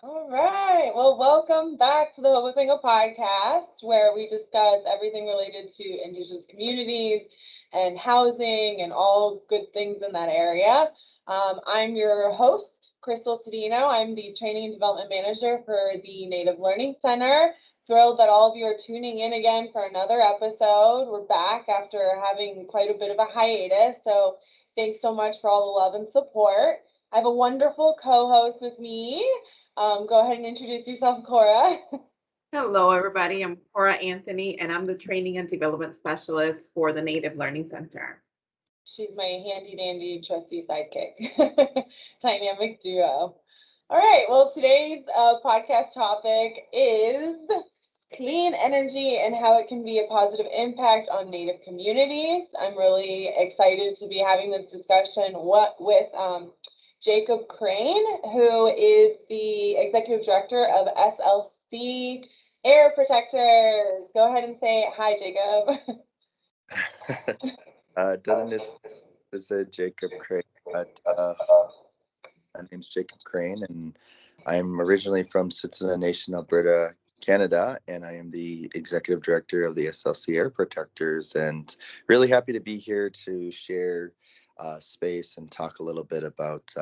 All right. Well, welcome back to the Hope Finger podcast, where we discuss everything related to Indigenous communities and housing and all good things in that area. I'm your host, Crystal Cedino. I'm the Training and Development Manager for the Native Learning Center. Thrilled that all of you are tuning in again for another episode. We're back after having quite a bit of a hiatus. So thanks so much for all the love and support. I have a wonderful co-host with me. Go ahead and introduce yourself, Cora. Hello, everybody. I'm Cora Anthony, and I'm the Training and Development Specialist for the Native Learning Center. She's my handy dandy trusty sidekick. Dynamic duo. All right. Well, today's podcast topic is clean energy and how it can be a positive impact on Native communities. I'm really excited to be having this discussion with Jacob Crane, who is the Executive Director of SLC Air Protectors. Go ahead and say hi, Jacob. Doesn't is Jacob Crane, but my name's Jacob Crane, and I'm originally from Tsuut'ina Nation, Alberta, Canada, and I am the executive director of the SLC Air Protectors, and really happy to be here to share space and talk a little bit about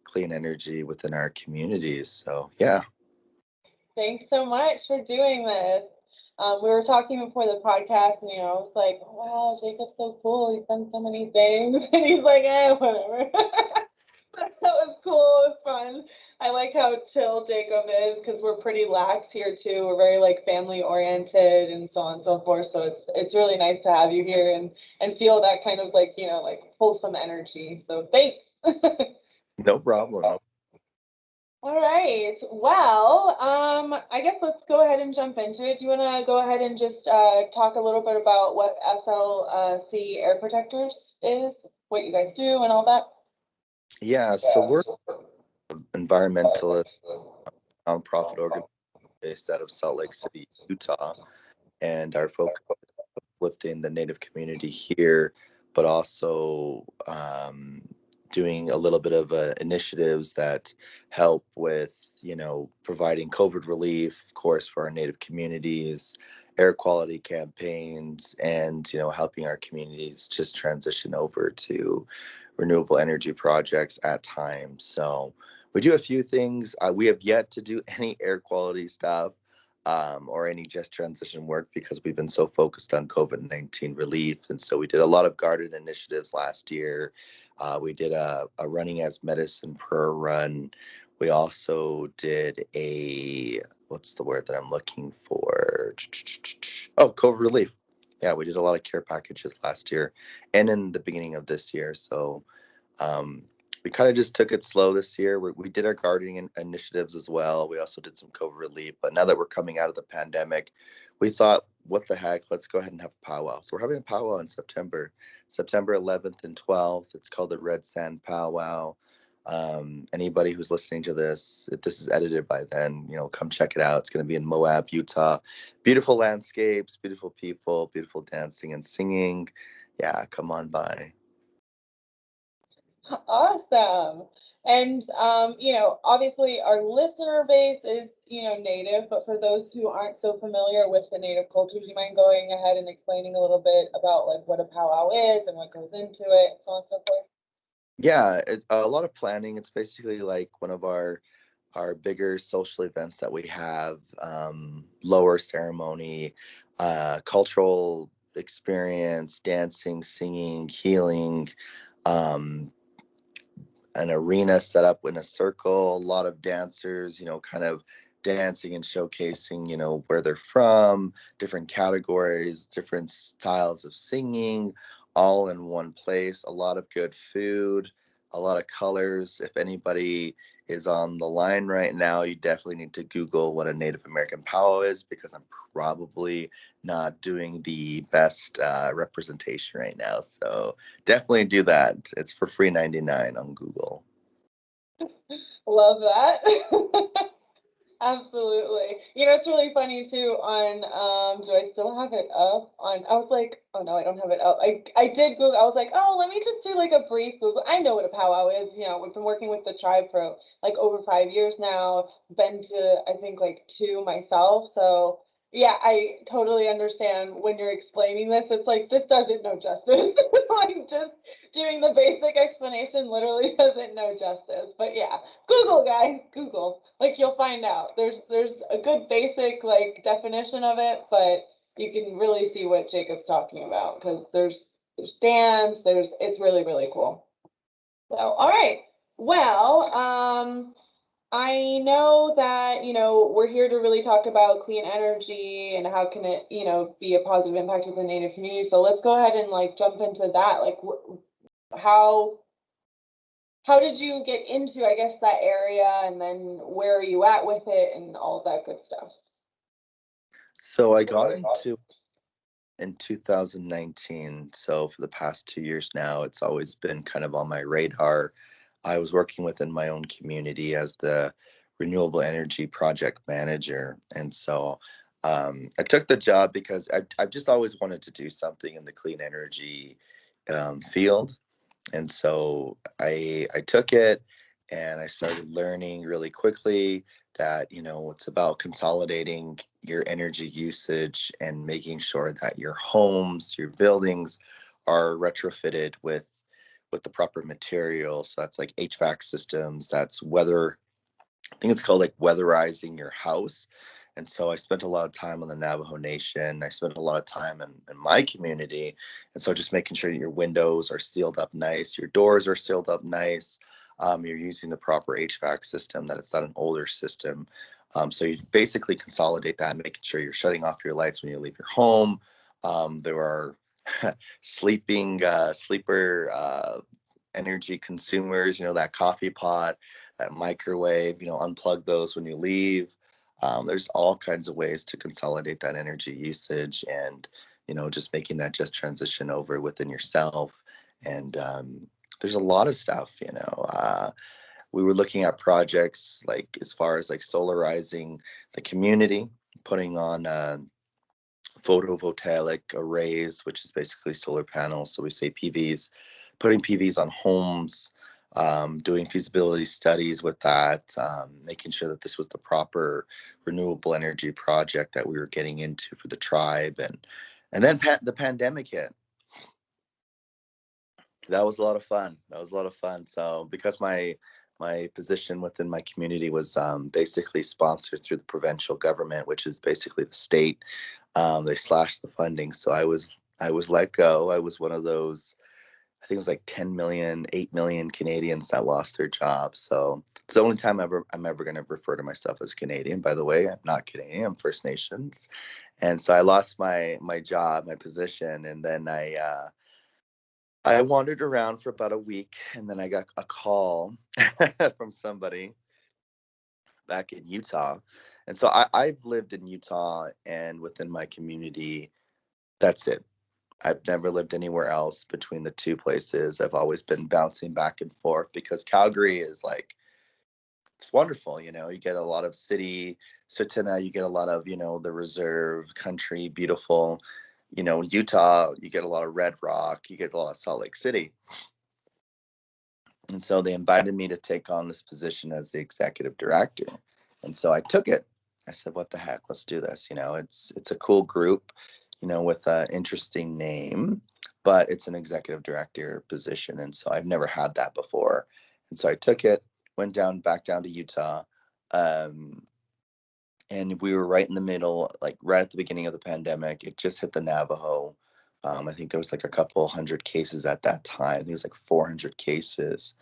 clean energy within our communities. So, yeah. Thanks so much for doing this. We were talking before the podcast, and I was like, "Wow, Jacob's so cool. He's done so many things," and he's like, whatever." That was cool. It's fun. I like how chill Jacob is because we're pretty lax here too. We're very like family oriented and so on and so forth. So it's really nice to have you here and feel that kind of like like wholesome energy. So thanks. No problem. No. All right. Well, I guess let's go ahead and jump into it. Do you want to go ahead and just talk a little bit about what SLC Air Protectors is, what you guys do, and all that? Yeah, so we're environmentalist nonprofit organization based out of Salt Lake City, Utah, and our focus uplifting the Native community here, but also doing a little bit of initiatives that help with, providing COVID relief, of course, for our Native communities, air quality campaigns, and, helping our communities just transition over to renewable energy projects at times. So we do a few things. We have yet to do any air quality stuff or any just transition work because we've been so focused on COVID-19 relief. And so we did a lot of garden initiatives last year. We did a running as medicine prayer run. We also did what's the word that I'm looking for? Oh, COVID relief. Yeah, we did a lot of care packages last year and in the beginning of this year. So um, we kind of just took it slow this year. We did our gardening initiatives as well. We also did some COVID relief. But now that we're coming out of the pandemic, we thought, what the heck? Let's go ahead and have a powwow. So we're having a powwow in September 11th and 12th. It's called the Red Sand Powwow. Anybody who's listening to this, if this is edited by then, come check it out. It's going to be in Moab, Utah. Beautiful landscapes, beautiful people, beautiful dancing and singing. Yeah, come on by. Awesome. And obviously our listener base is, native, but for those who aren't so familiar with the native culture, do you mind going ahead and explaining a little bit about like what a powwow is and what goes into it, and so on and so forth? Yeah, a lot of planning. It's basically like one of our bigger social events that we have. Lower ceremony, cultural experience, dancing, singing, healing. Um, an arena set up in a circle, a lot of dancers, kind of dancing and showcasing, where they're from, different categories, different styles of singing, all in one place. A lot of good food, a lot of colors. If anybody is on the line right now, you definitely need to Google what a Native American powwow is because I'm probably not doing the best representation right now. So definitely do that. It's for free 99 on Google. Love that. Absolutely. You know, it's really funny too on do I still have it up on I was like, oh no, I don't have it up. I did Google, I was like, oh, let me just do like a brief Google. I know what a powwow is, you know, we've been working with the tribe for like over 5 years now, been to I think like two myself. So yeah, I totally understand when you're explaining this. It's like this doesn't know justice. Like just doing the basic explanation literally doesn't know justice. But yeah, Google, guys, Google. Like you'll find out. There's a good basic like definition of it, but you can really see what Jacob's talking about because there's dance, it's really, really cool. So all right. Well, I know that, you know, we're here to really talk about clean energy and how can it, you know, be a positive impact with the Native community. So let's go ahead and like jump into that. Like how how did you get into, I guess, that area and then where are you at with it and all that good stuff? So I got into in 2019. So for the past 2 years now, it's always been kind of on my radar. I was working within my own community as the renewable energy project manager. And so I took the job because I've just always wanted to do something in the clean energy field. And so I took it and I started learning really quickly that, you know, it's about consolidating your energy usage and making sure that your homes, your buildings are retrofitted with the proper material. So that's like HVAC systems, that's weather, I think it's called like weatherizing your house. And so I spent a lot of time on the Navajo Nation. I spent a lot of time in my community. And so just making sure that your windows are sealed up nice, your doors are sealed up nice, you're using the proper HVAC system, that it's not an older system. So you basically consolidate that, making sure you're shutting off your lights when you leave your home. There are sleeper energy consumers, you know, that coffee pot, that microwave, you know, unplug those when you leave. There's all kinds of ways to consolidate that energy usage and, you know, just making that just transition over within yourself. And there's a lot of stuff, you know. We were looking at projects like as far as like solarizing the community, putting on photovoltaic arrays, which is basically solar panels. So we say PVs, putting PVs on homes, doing feasibility studies with that, making sure that this was the proper renewable energy project that we were getting into for the tribe, and then the pandemic hit. That was a lot of fun. That was a lot of fun. So because my position within my community was basically sponsored through the provincial government, which is basically the state. They slashed the funding, so I was let go. I was one of those. I think it was like 10 million, 8 million Canadians that lost their jobs. So it's the only time I'm ever going to refer to myself as Canadian. By the way, I'm not Canadian. I'm First Nations, and so I lost my job, my position, and then I wandered around for about a week, and then I got a call from somebody back in Utah. And so I've lived in Utah and within my community. That's it. I've never lived anywhere else between the two places. I've always been bouncing back and forth because Calgary is like, it's wonderful. You know, you get a lot of city, Sutana, you get a lot of, you know, the reserve country, beautiful. You know, Utah, you get a lot of Red Rock, you get a lot of Salt Lake City. And so they invited me to take on this position as the executive director. And so I took it. I said, what the heck, let's do this. You know, it's a cool group, you know, with an interesting name, but it's an executive director position. And so I've never had that before. And so I took it, went back down to Utah. Um, and we were right in the middle, like right at the beginning of the pandemic. It just hit the Navajo. I think there was like a couple hundred cases at that time. I think it was like 400 cases.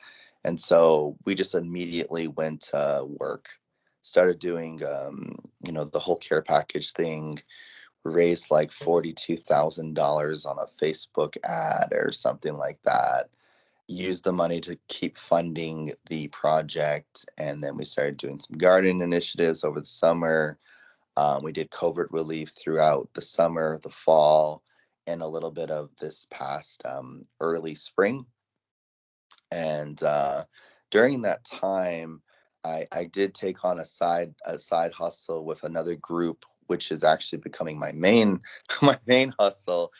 And so we just immediately went to work, started doing, you know, the whole care package thing, raised like $42,000 on a Facebook ad or something like that. Used the money to keep funding the project. And then we started doing some garden initiatives over the summer. We did COVID relief throughout the summer, the fall, and a little bit of this past early spring. And during that time, I did take on a side hustle with another group, which is actually becoming my main my main hustle.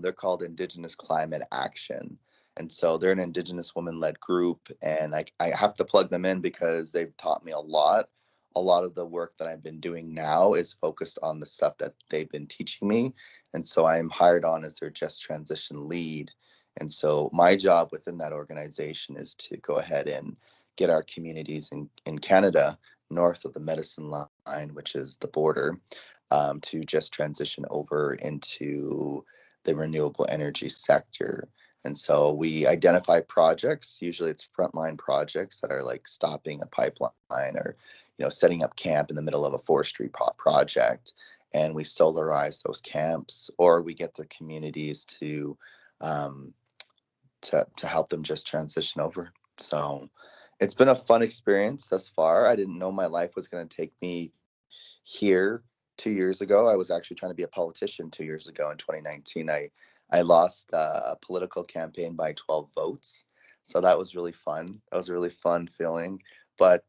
They're called Indigenous Climate Action. And so they're an Indigenous woman-led group, and I have to plug them in because they've taught me a lot. A lot of the work that I've been doing now is focused on the stuff that they've been teaching me. And so I am hired on as their Just Transition lead. And so my job within that organization is to go ahead and get our communities in Canada, north of the Medicine Line, which is the border, to just transition over into the renewable energy sector. And so we identify projects. Usually it's frontline projects that are like stopping a pipeline or, setting up camp in the middle of a forestry project. And we solarize those camps, or we get their communities um, to help them just transition over. So it's been a fun experience thus far. I didn't know my life was going to take me here 2 years ago. I was actually trying to be a politician 2 years ago in 2019. I lost a political campaign by 12 votes. So that was really fun. That was a really fun feeling. But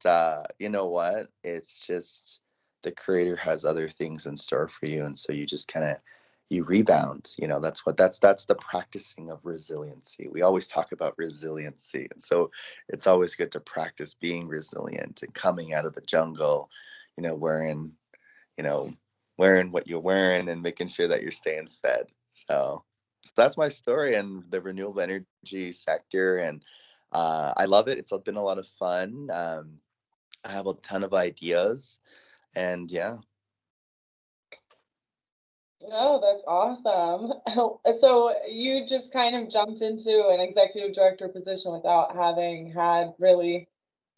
you know what? It's just the creator has other things in store for you. And so you just kind of you rebound. That's the practicing of resiliency. We always talk about resiliency. And so it's always good to practice being resilient and coming out of the jungle, wearing you know, wearing what you're wearing and making sure that you're staying fed. So that's my story and the renewable energy sector. And I love it. It's been a lot of fun. I have a ton of ideas. And yeah. Oh, that's awesome. So you just kind of jumped into an executive director position without having had really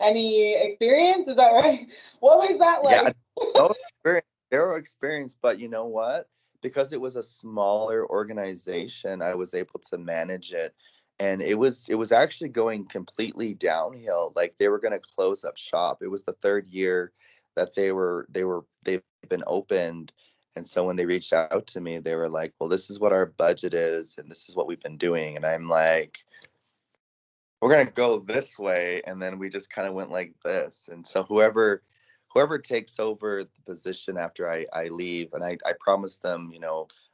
any experience, is that right? What was that Yeah, like? no experience, zero experience, but you know what? Because it was a smaller organization, I was able to manage it, and it was actually going completely downhill. Like they were going to close up shop. It was the third year that they've been opened, and so when they reached out to me, they were like, "Well, this is what our budget is, and this is what we've been doing," and I'm like, we're gonna go this way, and then we just kind of went like this. And so whoever takes over the position after I leave, and I promise them,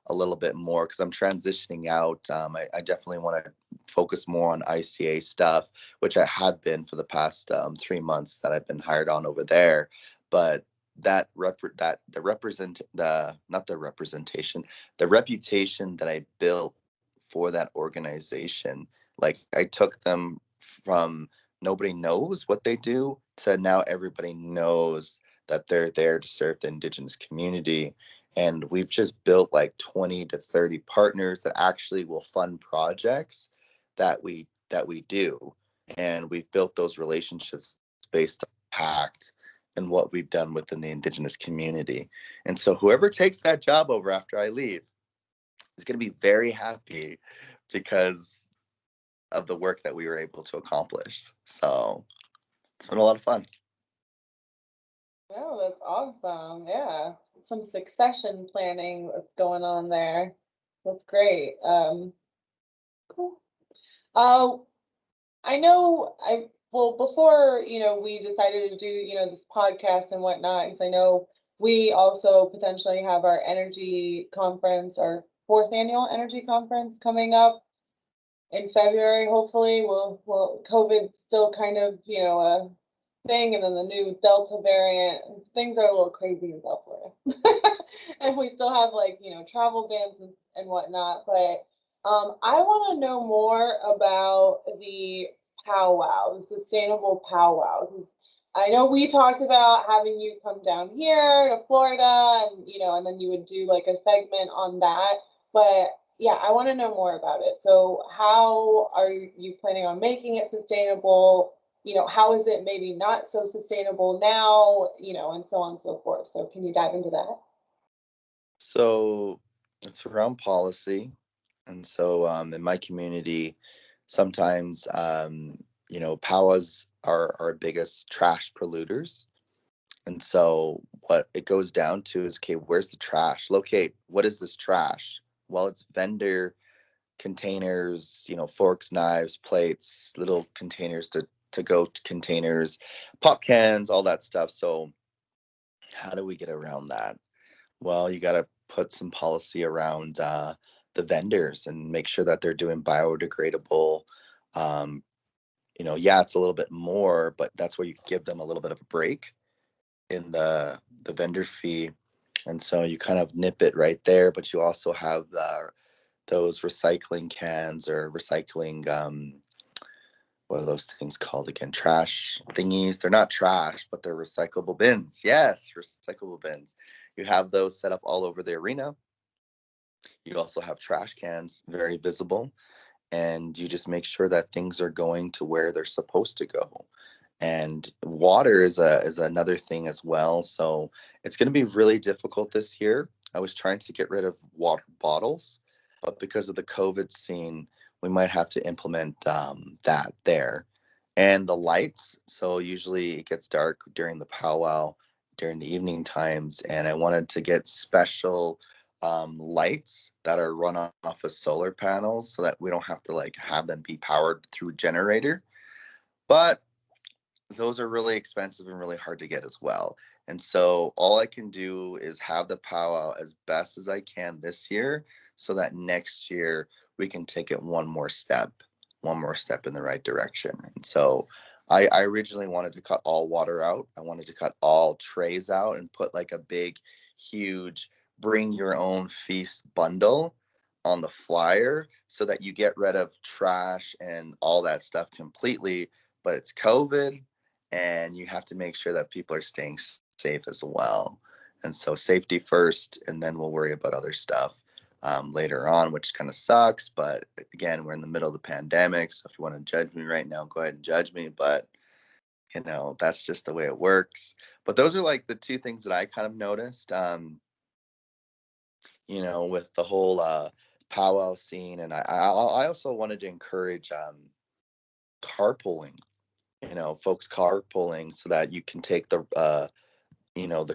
a little bit more because I'm transitioning out. I definitely want to focus more on ICA stuff, which I have been for the past 3 months that I've been hired on over there. But the represent the not the representation, the reputation that I built for that organization, like I took them from nobody knows what they do to now everybody knows that they're there to serve the Indigenous community. And we've just built like 20 to 30 partners that actually will fund projects that we do. And we've built those relationships based on impact and what we've done within the Indigenous community. And so whoever takes that job over after I leave is going to be very happy because of the work that we were able to accomplish. So it's been a lot of fun. Oh, that's awesome. Yeah. Some succession planning that's going on there. That's great. Cool. Uh, I know well, before, we decided to do, this podcast and whatnot, because I know we also potentially have our energy conference, our fourth annual energy conference coming up in February, hopefully. Well, COVID's still kind of, a thing, and then the new Delta variant, things are a little crazy in South Florida. And we still have like, travel bans and whatnot. But I want to know more about the powwow, the sustainable powwow. Because I know we talked about having you come down here to Florida, and then you would do like a segment on that. But yeah, I want to know more about it. So how are you planning on making it sustainable? How is it maybe not so sustainable now, and so on and so forth. So can you dive into that? So it's around policy. And so in my community, sometimes, POWs are our biggest trash polluters. And so what it goes down to is, okay, where's the trash? Locate, what is this trash? Well, it's vendor containers, forks, knives, plates, little containers to to-go containers, pop cans, all that stuff. So how do we get around that? Well, you got to put some policy around the vendors and make sure that they're doing biodegradable. Um, yeah, it's a little bit more, but that's where you give them a little bit of a break in the vendor fee. And so you kind of nip it right there, but you also have those recycling cans or recycling, what are those things called again? Trash thingies. They're not trash, but they're recyclable bins. Yes, recyclable bins. You have those set up all over the arena. You also have trash cans, very visible, and you just make sure that things are going to where they're supposed to go. And water is another thing as well. So it's going to be really difficult this year. I was trying to get rid of water bottles, but because of the COVID scene, we might have to implement that there. And the lights. So usually it gets dark during the powwow during the evening times, and I wanted to get special lights that are run off of solar panels so that we don't have to like have them be powered through a generator. But those are really expensive and really hard to get as well. And so all I can do is have the powwow as best as I can this year so that next year we can take it one more step in the right direction. And so I originally wanted to cut all water out. I wanted to cut all trays out and put like a big, huge bring your own feast bundle on the flyer so that you get rid of trash and all that stuff completely. But it's COVID, and you have to make sure that people are staying safe as well. And so safety first, and then we'll worry about other stuff later on, which kind of sucks. But again, we're in the middle of the pandemic. So if you want to judge me right now, go ahead and judge me. But, that's just the way it works. But those are like the two things that I kind of noticed, with the whole powwow scene. And I also wanted to encourage carpooling, folks carpooling so that you can take the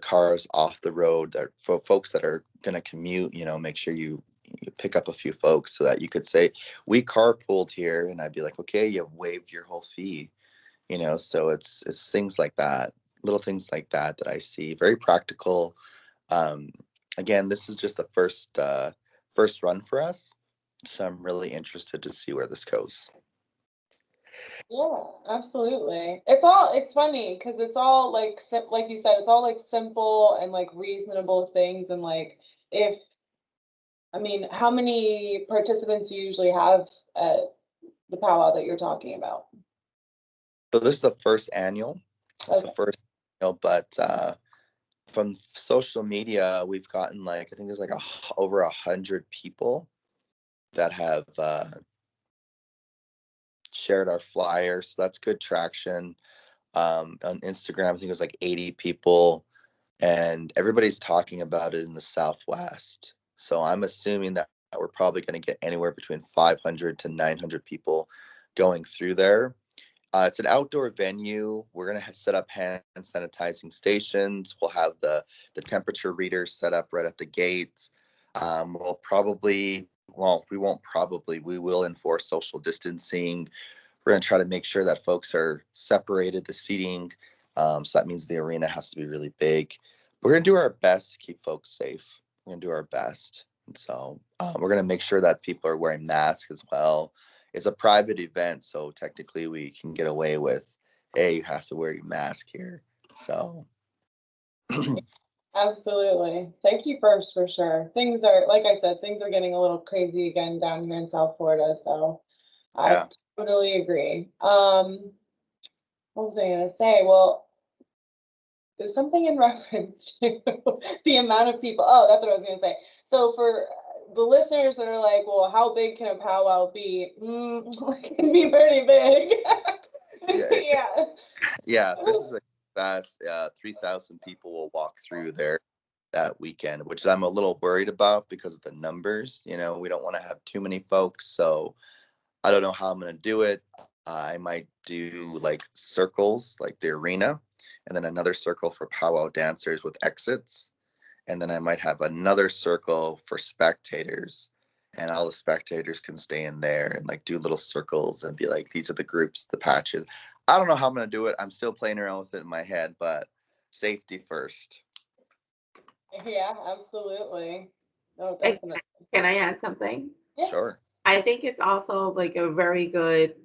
cars off the road that for folks that are going to commute, make sure you pick up a few folks so that you could say, we carpooled here. And I'd be like, okay, you've waived your whole fee, so it's things like that, little things like that I see very practical. Um, Again, this is just a first run for us. So I'm really interested to see where this goes. Yeah, absolutely. It's funny because it's all like, like you said, it's all like simple and like reasonable things. And like, if, I mean, how many participants do you usually have at the powwow that you're talking about? So this is the first annual. It's the Okay. first annual, but from social media, we've gotten like, I think there's like over 100 people that have shared our flyer. So that's good traction. On Instagram, I think it was like 80 people, and everybody's talking about it in the Southwest. So I'm assuming that we're probably going to get anywhere between 500 to 900 people going through there. It's an outdoor venue. We're going to set up hand sanitizing stations. We'll have the temperature readers set up right at the gate. We will enforce social distancing. We're going to try to make sure that folks are separated, the seating. So that means the arena has to be really big. We're going to do our best to keep folks safe. We're going to do our best. And so we're going to make sure that people are wearing masks as well. It's a private event, so technically we can get away with, hey, you have to wear your mask here. So Absolutely. Safety first for sure. Things are, like I said, things are getting a little crazy again down here in South Florida. So I yeah. totally agree. What was I gonna say? Well, there's something in reference to the amount of people. Oh, that's what I was gonna say. So for the listeners that are like, well, how big can a powwow be? It can be pretty big. Yeah. Yeah. Yeah. This is a fast 3,000 people will walk through there that weekend, which I'm a little worried about because of the numbers. We don't want to have too many folks. So I don't know how I'm going to do it. I might do like circles, like the arena, and then another circle for powwow dancers with exits. And then I might have another circle for spectators, and all the spectators can stay in there and like do little circles and be like, these are the groups, the patches. I don't know how I'm going to do it. I'm still playing around with it in my head, but safety first. Yeah, absolutely. No, Hey, definitely. can I add something? Yeah. Sure. I think it's also like a very good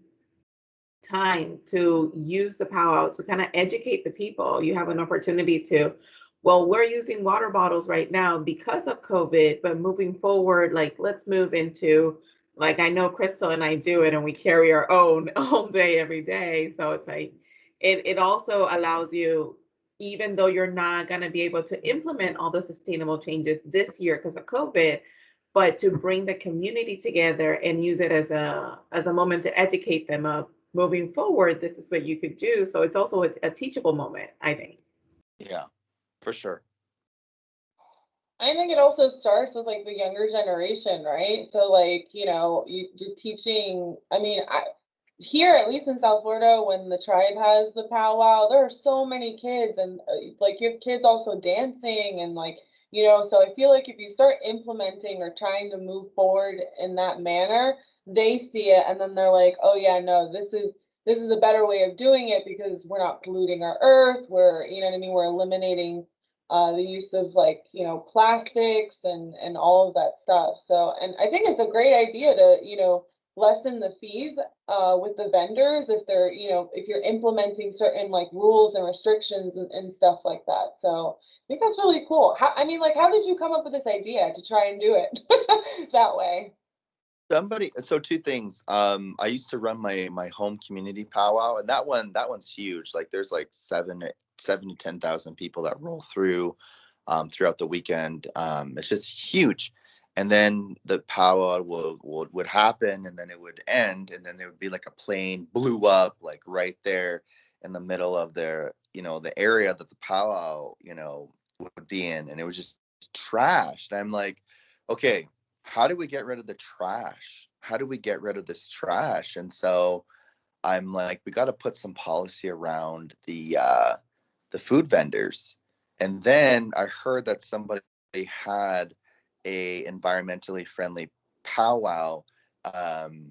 time to use the PowWow to kind of educate the people. You have an opportunity to, well, we're using water bottles right now because of COVID, but moving forward, like let's move into, like I know Crystal and I do it and we carry our own all day, every day. So it's like, it also allows you, even though you're not going to be able to implement all the sustainable changes this year because of COVID, but to bring the community together and use it as a moment to educate them of moving forward, this is what you could do. So it's also a teachable moment, I think. Yeah, for sure. I think it also starts with like the younger generation, right? So like, you're teaching, I mean, here, at least in South Florida, when the tribe has the powwow, there are so many kids and like you have kids also dancing and like, so I feel like if you start implementing or trying to move forward in that manner, they see it and then they're like, oh yeah, no, this is a better way of doing it because we're not polluting our earth. We're, you know what I mean? We're eliminating the use of like plastics and all of that stuff. So, and I think it's a great idea to lessen the fees with the vendors if they're if you're implementing certain like rules and restrictions and stuff like that. So I think that's really cool. I mean, like, how did you come up with this idea to try and do it that way? So two things. I used to run my home community powwow, and that one's huge. Like there's like 7 to 10,000 people that roll through throughout the weekend. It's just huge. And then the powwow would happen, and then it would end, and then there would be like a plane blew up like right there in the middle of the area that the powwow would be in, and it was just trashed. And I'm like, okay, how do we get rid of the trash? How do we get rid of this trash? And so I'm like, we got to put some policy around the food vendors. And then I heard that somebody had a environmentally friendly powwow um,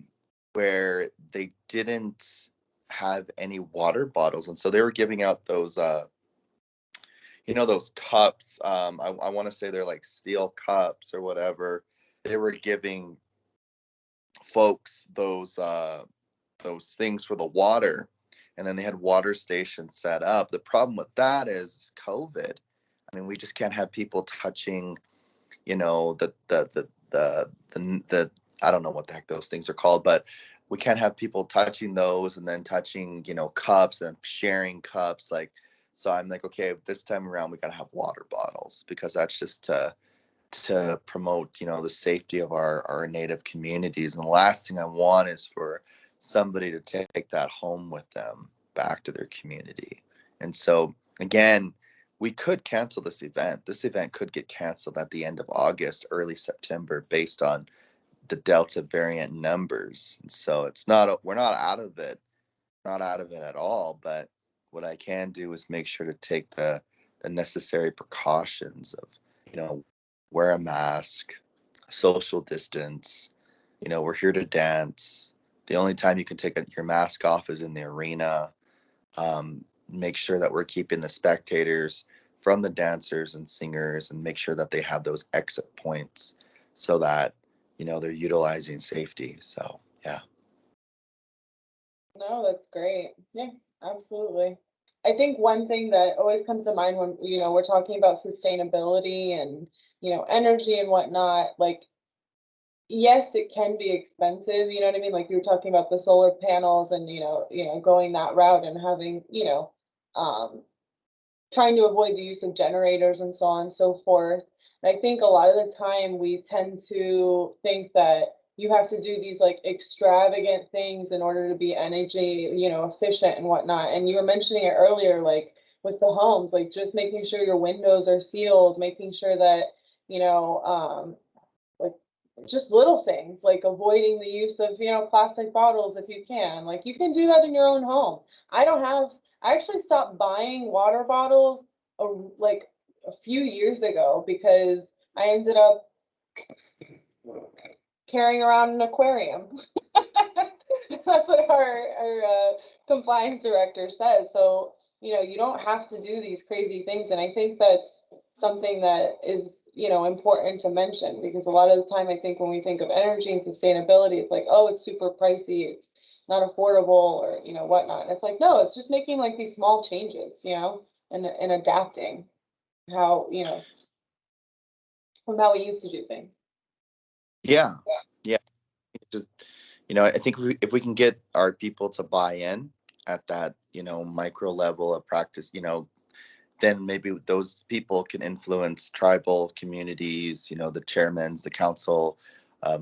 where they didn't have any water bottles, and so they were giving out those cups. I want to say they're like steel cups or whatever. They were giving folks those things for the water, and then they had water stations set up. The problem with that is COVID. I mean, we just can't have people touching, the I don't know what the heck those things are called, but we can't have people touching those and then touching, cups and sharing cups. Like, so I'm like, okay, this time around we gotta have water bottles because that's just to promote the safety of our native communities. And the last thing I want is for somebody to take that home with them back to their community. And so again, we could cancel this event could get canceled at the end of August, early September, based on the Delta variant numbers. And so we're not out of it, not out of it at all, but what I can do is make sure to take the necessary precautions of, wear a mask, social distance. We're here to dance. The only time you can take your mask off is in the arena. Make sure that we're keeping the spectators from the dancers and singers, and make sure that they have those exit points so that they're utilizing safety. So yeah. No, that's great. Yeah, absolutely. I think one thing that always comes to mind when, we're talking about sustainability and, energy and whatnot, like, yes, it can be expensive, you know what I mean? Like you were talking about the solar panels and, going that route and having, um, trying to avoid the use of generators and so on and so forth. And I think a lot of the time we tend to think that you have to do these like extravagant things in order to be energy, efficient and whatnot. And you were mentioning it earlier, like with the homes, like just making sure your windows are sealed, making sure that, like just little things like avoiding the use of plastic bottles if you can, like you can do that in your own home. I actually stopped buying water bottles like a few years ago because I ended up carrying around an aquarium. That's what our compliance director says. So, you don't have to do these crazy things. And I think that's something that is, important to mention, because a lot of the time I think when we think of energy and sustainability, it's like, oh, it's super pricey, it's not affordable, or, whatnot. And it's like, no, it's just making like these small changes, and adapting how, from how we used to do things. Yeah. Yeah. Just, I think if we can get our people to buy in at that, micro level of practice, then maybe those people can influence tribal communities, the chairmans, the council,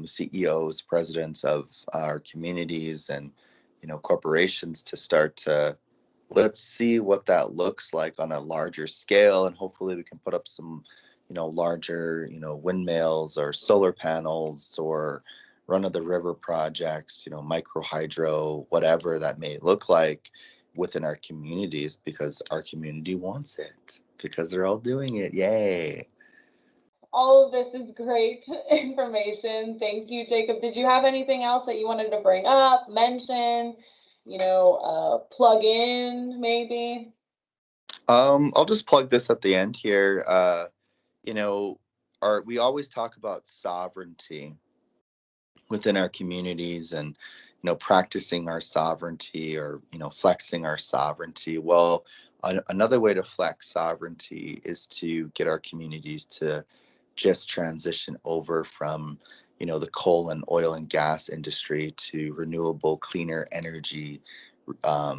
CEOs, presidents of our communities, and, corporations to start to, let's see what that looks like on a larger scale. And hopefully we can put up some, larger, windmills or solar panels or run of the river projects, micro hydro, whatever that may look like within our communities, because our community wants it, because they're all doing it. Yay. All of this is great information. Thank you, Jacob. Did you have anything else that you wanted to bring up, mention, plug in maybe? I'll just plug this at the end here. We always talk about sovereignty within our communities, and practicing our sovereignty, or flexing our sovereignty. Well, another way to flex sovereignty is to get our communities to just transition over from the coal and oil and gas industry to renewable, cleaner energy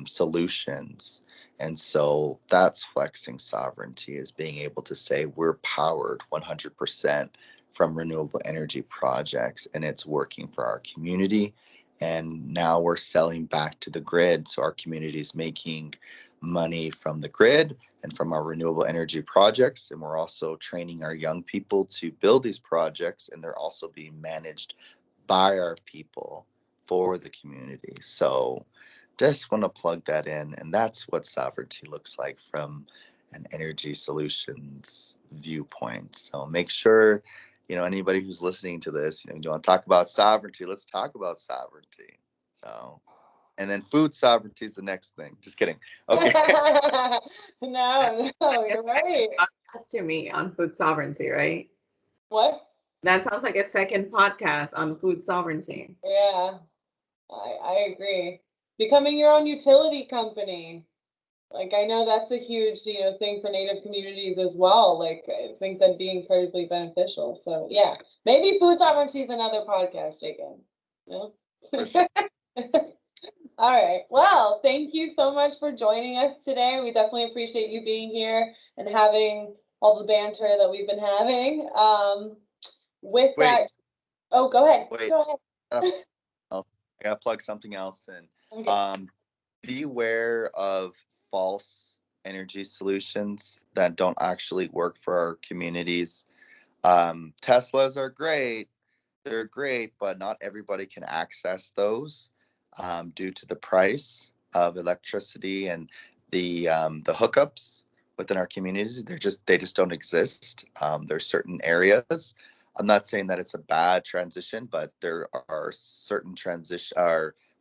solutions. And so that's flexing sovereignty, is being able to say we're powered 100% from renewable energy projects, and it's working for our community. And now we're selling back to the grid. So our community is making money from the grid and from our renewable energy projects. And we're also training our young people to build these projects, and they're also being managed by our people for the community. So just want to plug that in. And that's what sovereignty looks like from an energy solutions viewpoint. So make sure, anybody who's listening to this, you want to talk about sovereignty, let's talk about sovereignty. So, and then food sovereignty is the next thing. Just kidding. Okay. No, you're right. To me on food sovereignty, right? What? That sounds like a second podcast on food sovereignty. Yeah, I agree. Becoming your own utility company. Like, I know that's a huge, thing for Native communities as well. Like, I think that'd be incredibly beneficial. So yeah, maybe food sovereignty is another podcast, Jacob. No? For sure. All right. Well, thank you so much for joining us today. We definitely appreciate you being here and having all the banter that we've been having. With Wait. that, oh, go ahead. Wait. Go ahead. I gotta plug something else in. Okay. Beware of false energy solutions that don't actually work for our communities. Teslas are great. They're great, but not everybody can access those due to the price of electricity and the hookups within our communities. They just don't exist. There's certain areas. I'm not saying that it's a bad transition, but there are certain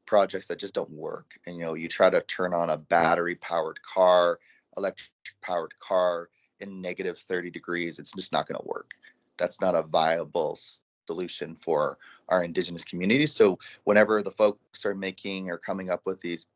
projects that just don't work. And you try to turn on a battery powered car, electric powered car in negative 30 degrees. It's just not going to work. That's not a viable solution for our indigenous communities. So whenever the folks are making or coming up with these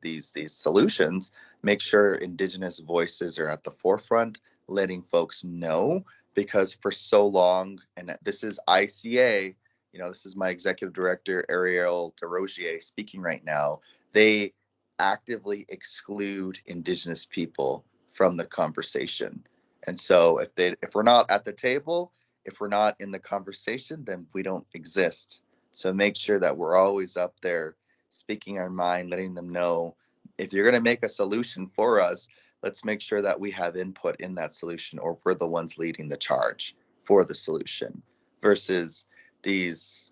solutions, make sure indigenous voices are at the forefront, letting folks know, because for so long, and this is ICA, this is my executive director, Ariel DeRogier, speaking right now, they actively exclude indigenous people from the conversation. And so if we're not at the table, if we're not in the conversation, then we don't exist. So make sure that we're always up there speaking our mind, letting them know, if you're going to make a solution for us, let's make sure that we have input in that solution, or we're the ones leading the charge for the solution, versus these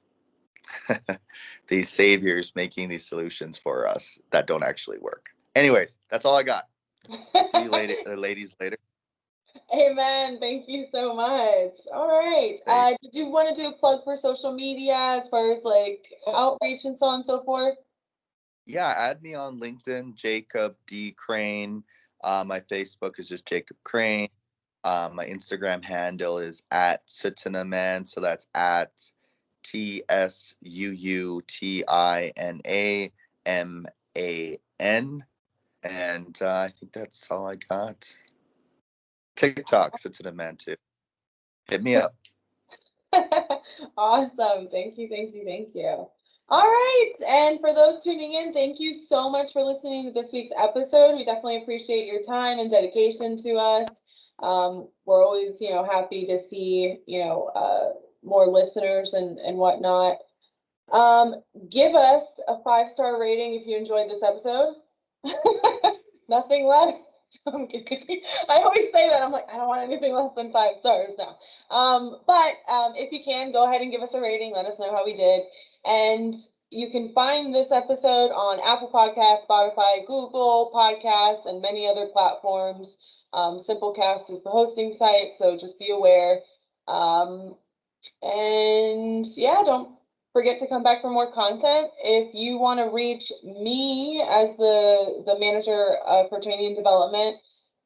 these saviors making these solutions for us that don't actually work. Anyways, that's all I got. See you later, ladies, later. Amen. Thank you so much. All right. Did you want to do a plug for social media as far as like outreach and so on and so forth? Yeah, add me on LinkedIn, Jacob D. Crane. My Facebook is just Jacob Crane. My Instagram handle is at Suttinaman, so that's at TSUUTINAMAN. And I think that's all I got. TikTok, Suttinaman too. Hit me up. Awesome. Thank you, thank you, thank you. All right. And for those tuning in, thank you so much for listening to this week's episode. We definitely appreciate your time and dedication to us. We're always, happy to see, more listeners and whatnot. Give us a 5-star rating if you enjoyed this episode. Nothing less. I'm kidding. I always say that. I'm like, I don't want anything less than 5 stars now. But if you can, go ahead and give us a rating. Let us know how we did. And you can find this episode on Apple Podcasts, Spotify, Google Podcasts, and many other platforms. Simplecast is the hosting site, so just be aware. And yeah, don't forget to come back for more content. If you want to reach me as the manager for training and development,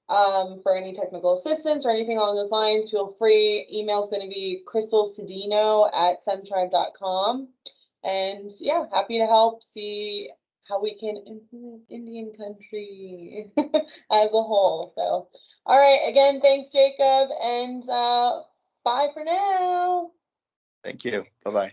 for any technical assistance or anything along those lines, feel free. Email is going to be crystalcedino@semtribe.com. And yeah, happy to help see how we can improve Indian country as a whole. So, all right, again, thanks, Jacob, and bye for now. Thank you. Bye-bye.